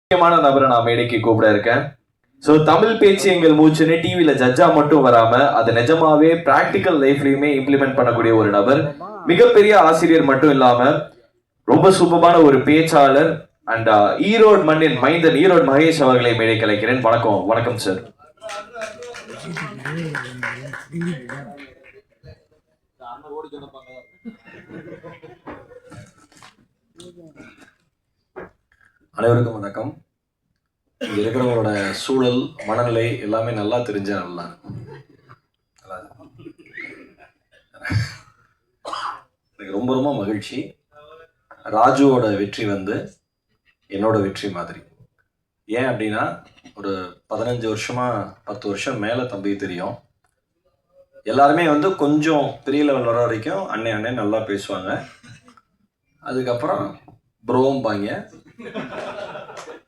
முக்கியமான நபரை நான் மேடைக்கு கூப்பிட இருக்கேன். ஸோ தமிழ் பேச்சு எங்கள் மூச்சுன்னு டிவியில ஜட்ஜா மட்டும் வராம அதை நிஜமாவே பிராக்டிக்கல் லைஃப்லயுமே இம்ப்ளிமெண்ட் பண்ணக்கூடிய ஒரு நபர். மிகப்பெரிய ஆசிரியர் மட்டும் இல்லாம ரொம்ப சூப்பரான ஒரு பேச்சாளர் அண்ட் ஈரோடு மண்ணின் மைந்தன் ஈரோடு மகேஷ் அவர்களை மேடை கலைக்கிறேன். வணக்கம். வணக்கம் சார். அனைவருக்கும் வணக்கம். இங்க இருக்கிறவங்களோட சூழல் மனநிலை எல்லாமே நல்லா தெரிஞ்ச நல்லா எனக்கு ரொம்ப ரொம்ப மகிழ்ச்சி. ராஜுவோட வெற்றி வந்து என்னோட வெற்றி மாதிரி. ஏன் அப்படின்னா ஒரு 15 வருஷமா 10 வருஷம் மேல தம்பி தெரியும். எல்லாருமே வந்து கொஞ்சம் பெரிய லெவல் வர வரைக்கும் அண்ணே நல்லா பேசுவாங்க. அதுக்கப்புறம் ப்ரோம்பாங்க.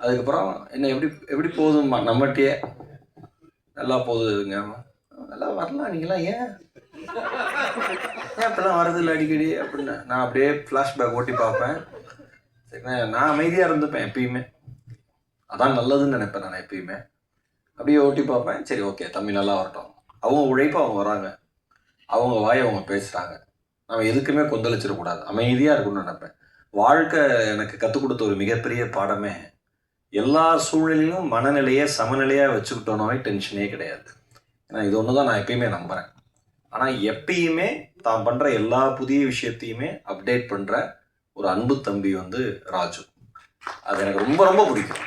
அதுக்கப்புறம் என்ன எப்படி போகுதுமா நம்மகிட்டயே நல்லா போகுதுங்க, நல்லா வரலாம், நீங்களாம் ஏன் இப்பெல்லாம் வரது இல்லை அடிக்கடி அப்படின்னு நான் அப்படியே ஃப்ளாஷ்பேக் ஓட்டி பார்ப்பேன். சரிண்ணா, நான் அமைதியாக இருந்துப்பேன் எப்பயுமே. அதான் நல்லதுன்னு நினைப்பேன் நான் எப்பயுமே. அப்படியே ஓட்டி பார்ப்பேன். சரி, ஓகே, தம்பி நல்லா வரட்டும். அவங்க உழைப்பு அவங்க வராங்க, அவங்க வாயை அவங்க பேசுகிறாங்க. நம்ம எதுக்குமே கொந்தளிச்சிடக்கூடாது, அமைதியாக இருக்குன்னு நினைப்பேன். வாழ்க்கை எனக்கு கற்றுக் கொடுத்த ஒரு மிகப்பெரிய பாடமே எல்லா சூழ்நிலையிலும் மனநிலையை சமநிலையாக வச்சுக்கிட்டோன்னே டென்ஷனே கிடையாது. ஏன்னா இது ஒன்று தான் நான் எப்பயுமே நம்புகிறேன். ஆனால் எப்பயுமே தான் பண்ணுற எல்லா புதிய விஷயத்தையுமே அப்டேட் பண்ணுற ஒரு அன்பு தம்பி வந்து ராஜு. அது எனக்கு ரொம்ப ரொம்ப பிடிக்கும்.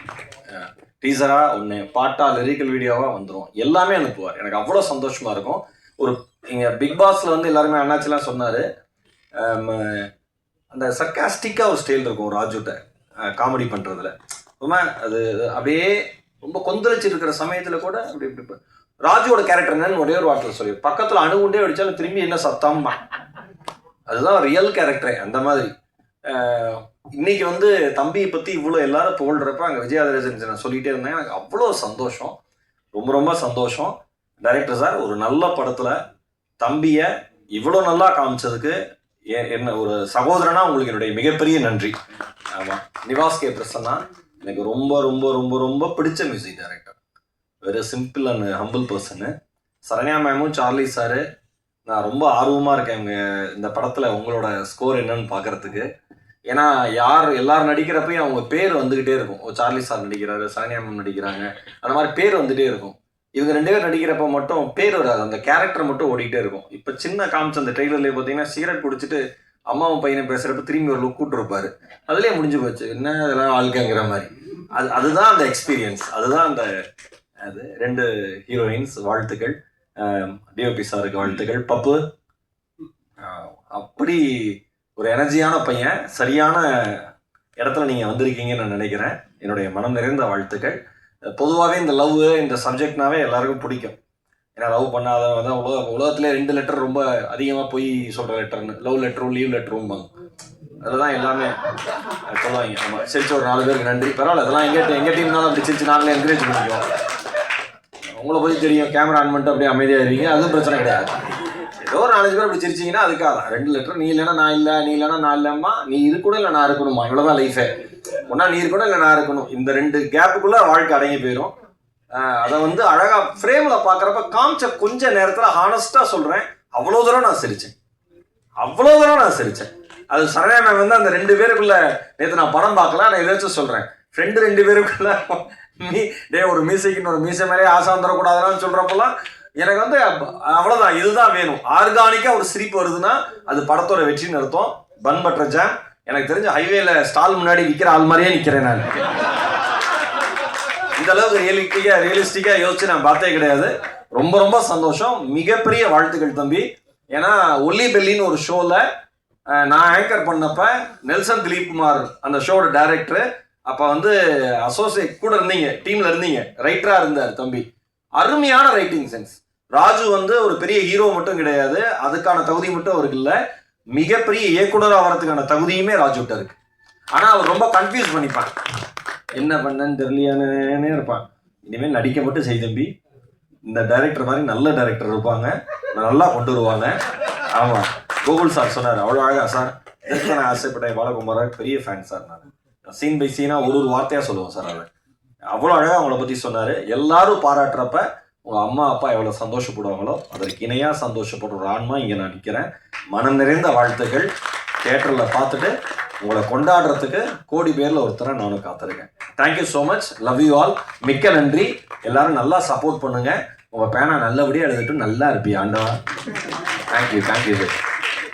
டீசராக ஒன்று, பாட்டாக, லிரிக்கல் வீடியோவாக வந்துடும், எல்லாமே அனுப்புவார். எனக்கு அவ்வளோ சந்தோஷமாக இருக்கும். ஒரு இங்கே பிக் பாஸில் வந்து எல்லாருமே அண்ணாச்சிலாம் சொன்னார், அந்த சர்க்காஸ்டிக்காக ஒரு ஸ்டைல் இருக்கும் ராஜுட்ட காமெடி பண்ணுறதுல. ரொம்ப அது அப்படியே ரொம்ப கொந்தளிச்சு இருக்கிற சமயத்தில் கூட அப்படி இப்படி ராஜுவோட கேரக்டர் என்னன்னு ஒரே ஒரு வார்த்தை சொல்லி பக்கத்தில் அணுகுண்டே அடித்தாலும் திரும்பி என்ன சத்தம், அதுதான் ரியல் கேரக்டரே. அந்த மாதிரி இன்னைக்கு வந்து தம்பியை பற்றி இவ்வளோ எல்லாரும் புகழ்றப்ப அங்கே விஜயாதரசன் நான் சொல்லிகிட்டே இருந்தேன். எனக்கு அவ்வளோ சந்தோஷம், ரொம்ப ரொம்ப சந்தோஷம். டைரக்டர் சார், ஒரு நல்ல படத்தில் தம்பியை இவ்வளோ நல்லா காமிச்சதுக்கு என்ன ஒரு சகோதரனா உங்களுக்கு என்னுடைய மிகப்பெரிய நன்றி. ஆமாம், நிவாஸ் கே பிரசன்னா எனக்கு ரொம்ப ரொம்ப ரொம்ப ரொம்ப பிடிச்ச music director. Very simple and humble person. Saranya மேமும் சார்லி சாரு, நான் ரொம்ப ஆர்வமாக இருக்கேன் இந்த படத்தில் உங்களோட ஸ்கோர் என்னன்னு பார்க்கறதுக்கு. ஏன்னா எல்லாரும் நடிக்கிறப்பையும் அவங்க பேர் வந்துக்கிட்டே இருக்கும். சார்லி சார் நடிக்கிறாரு, சரண்யா மேம் நடிக்கிறாங்க, அந்த மாதிரி பேர் வந்துகிட்டே இருக்கும். இவங்க 2 பேர் நடிக்கிறப்ப மட்டும் பேர் வராது, அந்த கேரக்டர் மட்டும் ஓடிக்கிட்டே இருக்கும். இப்போ சின்ன காமிச்ச அந்த ட்ரெய்லர்லேயே பார்த்தீங்கன்னா சிகரெட் குடிச்சிட்டு அம்மாவும் பையனை பேசுகிறப்ப திரும்பி ஒரு லுக் விட்டுருப்பாரு. அதுலேயே முடிஞ்சு போச்சு, என்ன இதெல்லாம் வாழ்க்கைங்கிற மாதிரி. அதுதான் அந்த எக்ஸ்பீரியன்ஸ், அதுதான் அந்த 2 ஹீரோயின்ஸ். வாழ்த்துக்கள். டிஓபி சாருக்கு வாழ்த்துக்கள். பப்பு அப்படி ஒரு எனர்ஜியான பையன், சரியான இடத்துல நீங்கள் வந்திருக்கீங்கன்னு நான் நினைக்கிறேன். என்னுடைய மனம் நிறைந்த வாழ்த்துக்கள். பொதுவாகவே இந்த லவ் இந்த சப்ஜெக்ட்னாவே எல்லாருக்கும் பிடிக்கும். ஏன்னா லவ் பண்ணாதவங்க தான் உலகத்திலே 2 லெட்டர் ரொம்ப அதிகமாக போய் சொல்கிற லெட்டர்னு, லவ் லெட்டரும் லீவ் லெட்டரும் அதெல்லாம் எல்லாமே சொல்லுவாங்க. ஆமாம், சிரிச்சு ஒரு 4 பேருக்கு நன்றி. பரவாயில்ல, அதெல்லாம் எங்கள் டீம் தான் அப்படி சிரிச்சு நாங்களே என்கரேஜ் பண்ணிக்குவோம். உங்களை பற்றி தெரியும், கேமரா ஆன் பண்ணிட்டு அப்படியே அமைதியாக இருவீங்க, அதுவும் பிரச்சனை கிடையாது. ஏதோ ஒரு 4 பேர் அப்படி சிரிச்சிங்கன்னா அதுக்காக 2 லெட்டர். நீ இல்லைன்னா நான் இல்லை, நீ இல்லைன்னா நான் இல்லைம்மா, நீ இருக்கணும் இல்லை நான் இருக்கணுமா, இவ்வளோதான் லைஃபே. ஒன்றா நீ இருக்கணும் இல்லை நான் இருக்கணும். இந்த 2 கேப்புக்குள்ளே வாழ்க்கை அடங்கி போயிடும். அதை வந்து அழகாக ஃப்ரேமில் பார்க்குறப்ப காமிச்ச கொஞ்ச நேரத்தில் ஹானஸ்ட்டாக சொல்கிறேன், அவ்வளோ தூரம் நான் சிரித்தேன். அது சரண்யா மேம் வந்து அந்த 2 பேருக்குள்ள நேற்று நான் படம் பார்க்கல, நான் ஏதாச்சும் சொல்கிறேன், ஃப்ரெண்டு 2 பேருக்குள்ள ஒரு மியூசிக்னு ஒரு மியூசிக் மேலே ஆசை வந்துடக்கூடாதுன்னு சொல்கிறப்பெல்லாம் எனக்கு வந்து அவ்வளோதான், இதுதான் வேணும். ஆர்கானிக்காக ஒரு சிரிப்பு வருதுன்னா அது படத்தோட வெற்றின்னு அர்த்தம். Bun butter jam. எனக்கு தெரிஞ்ச ஹைவேல ஸ்டால் முன்னாடி விற்கிற ஆள் மாதிரியே நிற்கிறேன் நான். இந்த அளவுக்கு ரியலிஸ்டிக்காக யோசிச்சு நான் பார்த்தே கிடையாது. ரொம்ப ரொம்ப சந்தோஷம், மிகப்பெரிய வாழ்த்துக்கள் தம்பி. ஏன்னா ஒல்லி பெல்லின்னு ஒரு ஷோவில் நான் ஆங்கர் பண்ணப்ப நெல்சன் திலீப் குமார் அந்த ஷோட டைரக்டர், அப்போ வந்து அசோசியேட் கூட இருந்தீங்க, டீமில் இருந்தீங்க, ரைட்டராக இருந்தார் தம்பி. அருமையான ரைட்டிங் சென்ஸ். ராஜு வந்து ஒரு பெரிய ஹீரோ மட்டும் கிடையாது, அதுக்கான தகுதி மட்டும் அவருக்கு இல்லை, மிகப்பெரிய இயக்குனராக வரதுக்கான தகுதியுமே ராஜுகிட்ட இருக்கு. ஆனால் அவர் ரொம்ப கன்ஃபியூஸ் பண்ணிப்பான், என்ன பண்ணன்னு தெரியலையானே இருப்பான். இனிமேல் நடிக்க மட்டும் செய் தம்பி, இந்த டைரக்டர் மாதிரி நல்ல டைரக்டர் இருப்பாங்க, நல்லா கொண்டு வருவாங்க. ஆமாம், கோகுல் சார் சொன்னார் அவ்வளோ அழகா. சார் நான் ஆசைப்பட்டேன், பாலகுமார் பெரிய ஃபேன் சார். நான் சீன் பை சீனாக ஒரு வார்த்தையாக சொல்லுவோம் சார். அதை அவ்வளோ அழகாக அவங்கள பற்றி சொன்னார். எல்லாரும் பாராட்டுறப்ப உங்கள் அம்மா அப்பா எவ்வளோ சந்தோஷப்படுவாங்களோ அதற்கு இணையாக சந்தோஷப்படுற ஒரு ஆன்மா இங்கே நான் நிற்கிறேன். மனம் நிறைந்த வாழ்த்துக்கள். தியேட்டரில் பார்த்துட்டு உங்களை கொண்டாடுறதுக்கு கோடி பேரில் ஒருத்தரை நானும் காத்திருக்கேன். Thank you so much. Love you all. மிக்க நன்றி. எல்லாரும் நல்லா சப்போர்ட் பண்ணுங்க. உங்கள் பேனா நல்லபடியாக எழுதிட்டு நல்லா இருப்பீ ஆண்டவா. Thank you sir.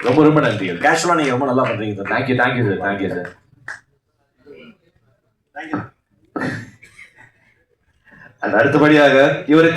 ரொம்ப ரொம்ப நன்றி. கேஷுவலாக நீங்கள் ரொம்ப நல்லா பண்ணுறீங்க சார். Thank you sir. அடுத்தபடியாக இவரை